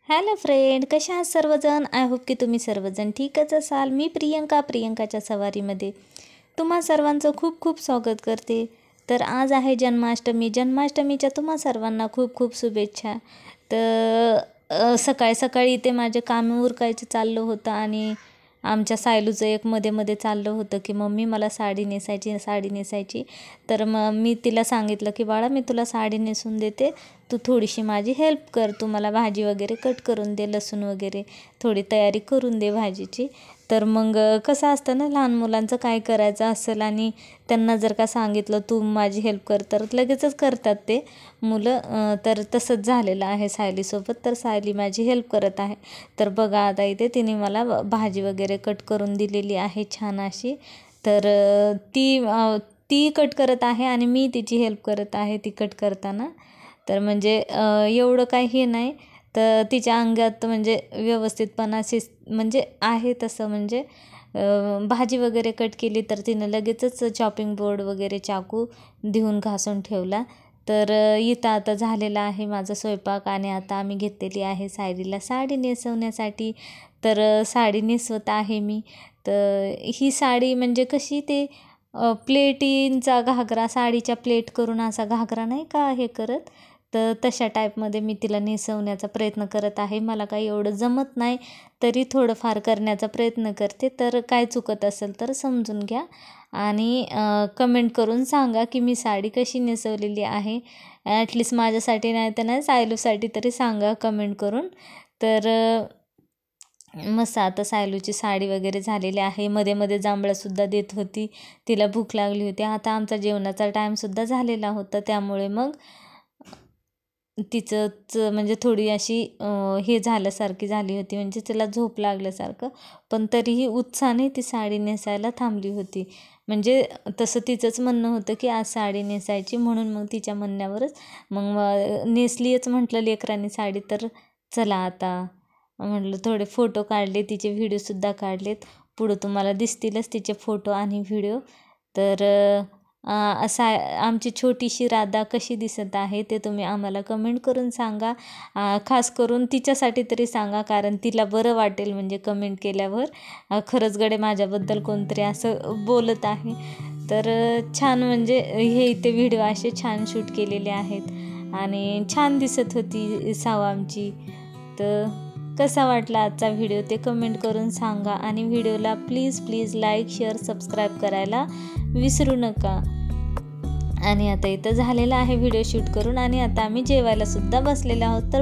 Hello friend, कशा आहात सर्वजण? आय होप की तुम्ही सर्वजण ठीकच असाल. मी प्रियंकाच्या सवारीमध्ये तुम्हा सर्वांचं खूप खूप स्वागत करते. तर आज आहे जन्माष्टमीच्या तुम्हा सर्वांना खूप खूप शुभेच्छा. तर सकाळी इथे माझे काम उरकायचं चाललं होतं आणि आमच्या सायलूचं एक मध्ये चाललं होतं की मम्मी मला साडी नेसायची. तर मग मी तिला सांगितलं की बाळा, मी तुला साडी नेसून देते, तू थोडीशी माझी हेल्प कर, तू मला भाजी वगैरे कट करून दे, लसूण वगैरे थोडी तयारी करून दे भाजीची. तर मग कसं असतं ना, लहान मुलांचं काय करायचं असेल आणि त्यांना जर का सांगितलं तू माझी हेल्प कर तर लगेचच करतात ते मुलं. तर तसंच झालेलं आहे सायलीसोबत. तर सायली माझी हेल्प करत आहे. तर बघा आता इथे तिने मला भाजी वगैरे कट करून दिलेली आहे छान अशी. तर ती कट करत आहे आणि मी तिची हेल्प करत आहे ती कट करताना. तर म्हणजे एवढं काही हे नाही, तर तिच्या अंगात म्हणजे व्यवस्थितपणा म्हणजे आहे तसं. म्हणजे भाजी वगैरे कट केली तर तिनं लगेचच चॉपिंग बोर्ड वगैरे चाकू देऊन घासून ठेवला. तर इथं आता झालेला आहे माझा स्वयंपाक आणि आता आम्ही घेतलेली आहे सायलीला साडी नेसवण्यासाठी. तर साडी नेसवत आहे मी. तर ही साडी म्हणजे कशी ते प्लेटींचा घागरा, साडीच्या प्लेट करून असा घागरा नाही का हे करत, तर तशा टाईपमध्ये मी तिला नेसवण्याचा प्रयत्न करत आहे. मला काही एवढं जमत नाही, तरी थोडंफार करण्याचा प्रयत्न करते. तर काय चुकत असेल तर समजून घ्या आणि कमेंट करून सांगा की मी साडी कशी नेसवलेली आहे. ॲटलिस्ट माझ्यासाठी नाही तर नाही, सायलूसाठी तरी सांगा कमेंट करून. तर मस्त आता सायलूची साडी वगैरे झालेली आहे. मध्ये जांभळंसुद्धा देत होती, तिला भूक लागली होती. आता आमचा जेवणाचा टाईमसुद्धा झालेला होता, त्यामुळे मग तिचंच म्हणजे थोडी अशी हे झाल्यासारखी झाली होती, म्हणजे तिला झोप लागल्यासारखं. पण तरीही उत्साहाने ती साडी नेसायला थांबली होती. म्हणजे तसं तिचंच म्हणणं होतं की आज साडी नेसायची, म्हणून मग तिच्या म्हणण्यावरच मग नेसलीच म्हटलं लेकरांनी साडी. तर चला आता म्हटलं थोडे फोटो काढले, तिचे व्हिडिओसुद्धा काढलेत. पुढं तुम्हाला दिसतीलच तिचे फोटो आणि व्हिडिओ. तर असा आमची छोटीशी राधा कशी दिसत आहे ते तुम्ही आम्हाला कमेंट करून सांगा. खास करून तिच्यासाठी तरी सांगा, कारण तिला बरं वाटेल म्हणजे कमेंट केल्यावर खरंच गडे माझ्याबद्दल कोणतरी असं बोलत आहे. तर छान म्हणजे हे इथे व्हिडिओ असे छान शूट केलेले आहेत आणि छान दिसत होती साव आमची. तर कसा वाटला आजचा व्हिडिओ ते कमेंट करून सांगा आणि व्हिडिओला प्लीज लाईक, शेअर, सबस्क्राईब करायला विसरू नका. आणि आता इथं झालेला आहे व्हिडिओ शूट करून आणि आता आम्ही जेवायला सुद्धा बसलेलो आहोत. तर